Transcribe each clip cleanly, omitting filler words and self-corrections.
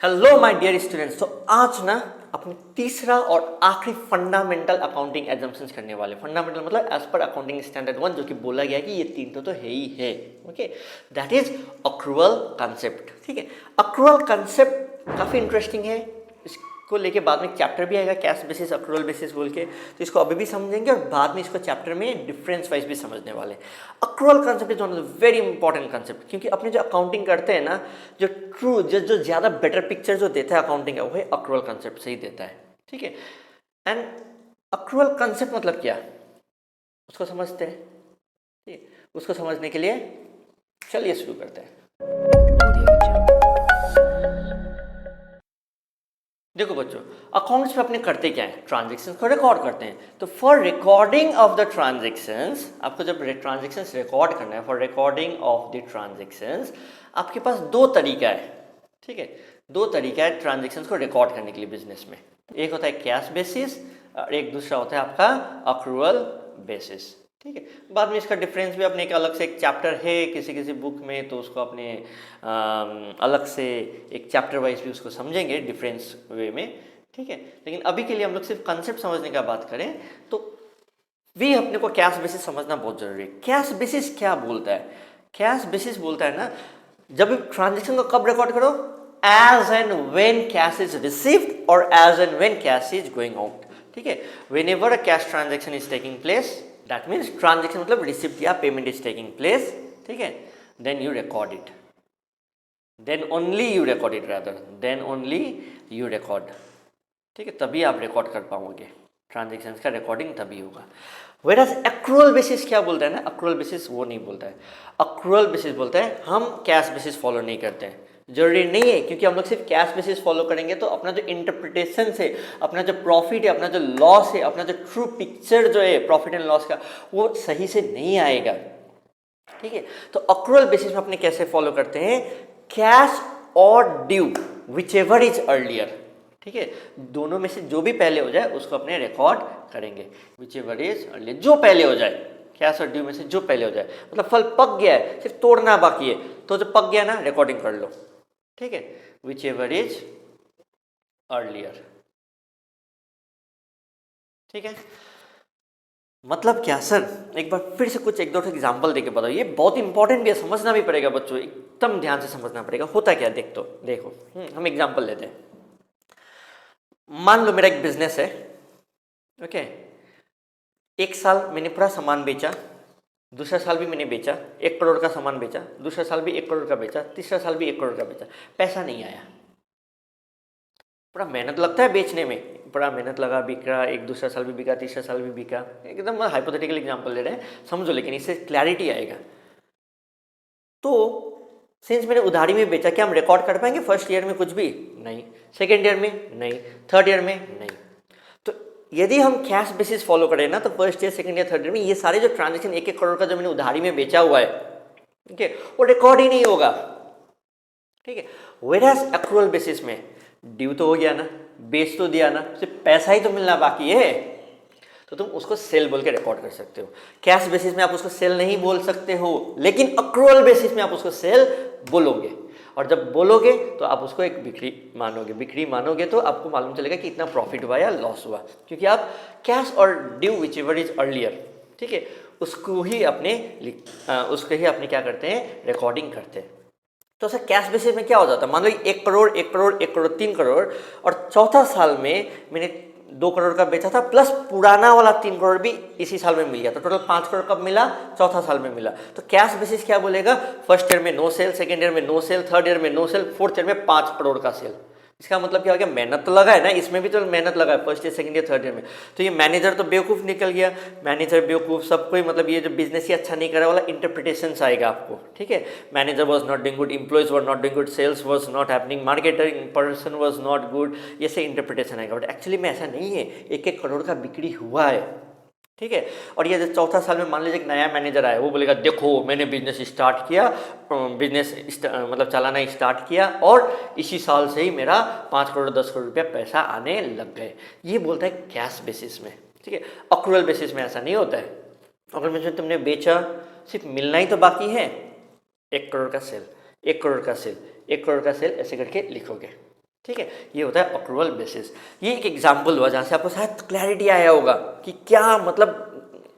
Hello my dear students. तो आज ना अपने तीसरा और आखिरी फंडामेंटल अकाउंटिंग एजम्पशंस करने वाले। फंडामेंटल मतलब एज पर अकाउंटिंग स्टैंडर्ड 1, जो कि बोला गया है कि ये तीन तो है ही है। Okay, that is accrual concept. ठीक है, अक्रूवल कंसेप्ट काफ़ी इंटरेस्टिंग है। इसको लेके बाद में चैप्टर भी आएगा, कैश बेसिस अक्रूवल बेसिस बोल के। तो इसको अभी भी समझेंगे और बाद में इसको चैप्टर में डिफरेंस वाइज भी समझने वाले। Accrual concept is one of the very important concept, क्योंकि अपने जो अकाउंटिंग करते हैं ना, जो ट्रू जो ज़्यादा बेटर पिक्चर जो देता है अकाउंटिंग का, वो अक्रूवल कंसेप्ट से ही देता है। ठीक है, एंड अक्रूवल कंसेप्ट मतलब क्या, उसको समझते हैं। ठीक है, उसको समझने के लिए चलिए शुरू करते हैं। देखो बच्चों, अकाउंट्स में अपने करते क्या है, ट्रांजेक्शन्स को रिकॉर्ड करते हैं। तो for recording of the transactions, आपको जब ट्रांजेक्शन्स रिकॉर्ड करना है, for recording of the transactions आपके पास दो तरीका है। ठीक है, दो तरीका है ट्रांजेक्शन्स को रिकॉर्ड करने के लिए बिजनेस में। एक होता है कैश बेसिस और एक दूसरा होता है आपका अक्रूवल बेसिस। ठीक है, बाद में इसका डिफरेंस भी अपने एक अलग से एक चैप्टर है किसी किसी बुक में, तो उसको अपने अलग से एक चैप्टर वाइज भी उसको समझेंगे डिफरेंस वे में। ठीक है, लेकिन अभी के लिए हम लोग सिर्फ कंसेप्ट समझने का बात करें तो भी अपने को कैश बेसिस समझना बहुत जरूरी है। कैश बेसिस क्या बोलता है? कैश बेसिस बोलता है ना, जब ट्रांजेक्शन को कब रिकॉर्ड करो, as and when cash is received और as and when cash is going out. ठीक है, whenever a cash transaction is taking place, that means transaction मतलब रिसिप्ट या पेमेंट इज टेकिंग प्लेस। ठीक है, then you record it, then only you record it, rather than only you record. ठीक है, तभी आप रिकॉर्ड कर पाओगे, ट्रांजेक्शन का रिकॉर्डिंग तभी होगा। वेराज एक्रूअल बेसिस क्या बोलता है ना, एक्रूअल बेसिस वो नहीं बोलता है। एक्रूअल बेसिस बोलता है हम कैश बेसिस फॉलो नहीं करते हैं। जरूरी नहीं है, क्योंकि हम लोग सिर्फ कैश बेसिस फॉलो करेंगे तो अपना जो इंटरप्रिटेशन है, अपना जो प्रॉफिट है, अपना जो लॉस है, अपना जो ट्रू पिक्चर जो है प्रॉफिट एंड लॉस का, वो सही से नहीं आएगा। ठीक है, तो एक्रूअल बेसिस में अपने कैसे फॉलो करते हैं, कैश और due which ever is earlier. ठीक है, दोनों में से जो भी पहले हो जाए उसको अपने रिकॉर्ड करेंगे। विच एवर इज अर्लियर, जो पहले हो जाए, कैश और ड्यू में से जो पहले हो जाए, मतलब फल पक गया है सिर्फ तोड़ना बाकी है, तो जो पक गया ना रिकॉर्डिंग कर लो। ठीक है, विच एवर इज अर्लियर। ठीक है, मतलब क्या सर, एक बार फिर से कुछ एक दो एग्जाम्पल देके बताओ। ये बहुत इंपॉर्टेंट भी है, समझना भी पड़ेगा बच्चों, एकदम ध्यान से समझना पड़ेगा। होता क्या, देखो हम एग्जाम्पल लेते हैं। मान लो मेरा एक बिजनेस है। ओके, एक साल मैंने पूरा सामान बेचा, दूसरा साल भी मैंने बेचा, 1 करोड़ का सामान बेचा, दूसरा साल भी 1 करोड़ का बेचा, तीसरा साल भी 1 करोड़ का बेचा, पैसा नहीं आया। पूरा मेहनत लगता है बेचने में, बड़ा मेहनत लगा, बिक रहा, एक दूसरा साल भी बिका, तीसरा साल भी बिका। एकदम हाइपोथेटिकल एग्जांपल ले रहे हैं, समझो, लेकिन इससे क्लैरिटी आएगा। तो सिंस मैंने उधारी में बेचा, क्या हम रिकॉर्ड कर पाएंगे फर्स्ट ईयर में कुछ भी? नहीं। सेकेंड ईयर में नहीं, थर्ड ईयर में नहीं। तो यदि हम कैश बेसिस फॉलो करें ना, तो first year, second year, third year में ये सारे जो ट्रांजेक्शन 1-1 करोड़ का जो मैंने उधारी में बेचा हुआ है, ठीक है, वो रिकॉर्ड ही नहीं होगा। ठीक है, वेराज एक्रूअल बेसिस में ड्यू तो हो गया ना, बेच तो दिया ना, सिर्फ पैसा ही तो मिलना बाकी है, तो तुम उसको सेल बोल के रिकॉर्ड कर सकते हो। कैश बेसिस में आप उसको सेल नहीं बोल सकते हो, लेकिन एक्रूअल बेसिस में आप उसको सेल बोलोगे, और जब बोलोगे तो आप उसको एक बिक्री मानोगे। बिक्री मानोगे तो आपको मालूम चलेगा कि इतना प्रॉफिट हुआ या लॉस हुआ, क्योंकि आप कैश और due which ever is earlier, ठीक है, उसको ही अपने क्या करते हैं, रिकॉर्डिंग करते हैं। तो सर कैश बेसिस में क्या हो जाता है, मान लो 1 करोड़ 1 करोड़ 1 करोड़ 3 करोड़, और चौथा साल में मैंने 2 करोड़ का बेचा था, प्लस पुराना वाला 3 करोड़ भी इसी साल में मिल गया, तो टोटल 5 करोड़ कब मिला, चौथा साल में मिला। तो कैश बेसिस क्या बोलेगा, फर्स्ट ईयर में नो सेल, सेकेंड ईयर में नो सेल, थर्ड ईयर में नो सेल, फोर्थ ईयर में 5 करोड़ का सेल। इसका मतलब क्या हो गया, मेहनत तो लगा है ना, इसमें भी तो मेहनत लगा है first year, second year, third year में। तो ये मैनेजर तो बेवकूफ़ निकल गया, मैनेजर बेवकूफ़, सबको ही मतलब ये जो बिजनेस ही अच्छा नहीं करा वाला इंटरप्रिटेशन आएगा आपको। ठीक है, manager was not doing good, employees were not doing good, sales was not happening, marketing person was not good, ये से इंटरप्रिटेशन आएगा। बट एक्चुअली में ऐसा नहीं है, 1-1 करोड़ का बिक्री हुआ है। ठीक है, और ये जो चौथा साल में मान लीजिए एक नया मैनेजर आया, वो बोलेगा देखो मैंने बिजनेस स्टार्ट किया, मतलब चलाना स्टार्ट किया, और इसी साल से ही मेरा 5 करोड़ 10 करोड़ रुपया पैसा आने लग गए। ये बोलता है कैश बेसिस में। ठीक है, एक्रूअल बेसिस में ऐसा नहीं होता है। एक्रूअल बेसिस में तुमने बेचा, सिर्फ मिलना ही तो बाकी है, 1 करोड़ का सेल, 1 करोड़ का सेल, 1 करोड़ का सेल, ऐसे करके लिखोगे। ठीक है, ये होता है अक्रूवल बेसिस। ये एक एग्जाम्पल हुआ जहाँ से आपको शायद क्लैरिटी आया होगा कि क्या मतलब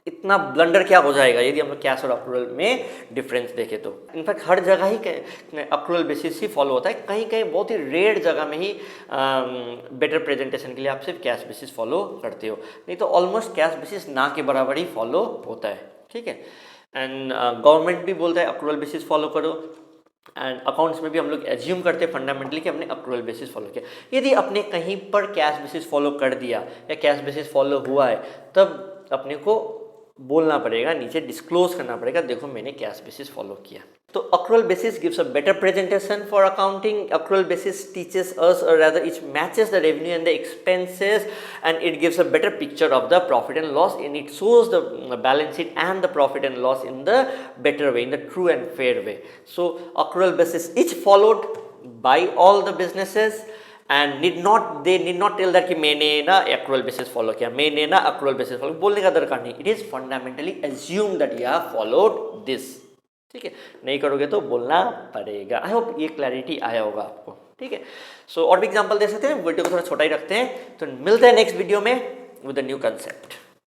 इतना ब्लंडर क्या हो जाएगा यदि हम लोग कैश और अक्रूवल में डिफरेंस देखें तो। इनफैक्ट हर जगह ही अक्रूवल बेसिस ही फॉलो होता है, कहीं कहीं बहुत ही रेयर जगह में ही बेटर प्रेजेंटेशन के लिए आप सिर्फ कैश बेसिस फॉलो करते हो, नहीं तो ऑलमोस्ट कैश बेसिस ना के बराबर ही फॉलो होता है। ठीक है, एंड गवर्नमेंट भी बोलता है अक्रूवल बेसिस फॉलो करो, एंड अकाउंट्स में भी हम लोग एज्यूम करते हैं फंडामेंटली कि हमने अक्रूवल बेसिस फॉलो किया। यदि अपने कहीं पर कैश बेसिस फॉलो कर दिया या कैश बेसिस फॉलो हुआ है, तब अपने को बोलना पड़ेगा, नीचे डिस्क्लोज करना पड़ेगा, देखो मैंने कैश बेसिस फॉलो किया। तो accrual basis gives a better presentation for accounting. Accrual basis teaches us और rather it matches the revenue and the expenses and it gives a better picture of the profit and loss, and it shows the balance sheet and the profit and loss in the better way, in the true and fair way. So accrual basis is followed by all the businesses and they need not tell that कि मैंने ना accrual basis follow किया, मैंने ना accrual basis follow, बोलने का दरकार नहीं। It is fundamentally assume that you have followed this। ठीक है, नहीं करोगे तो बोलना पड़ेगा। आई होप ये क्लैरिटी आया होगा आपको। ठीक है, सो और भी एग्जांपल दे सकते हैं, वीडियो को थोड़ा छोटा ही रखते हैं, तो मिलते हैं नेक्स्ट वीडियो में विद अ न्यू कंसेप्ट।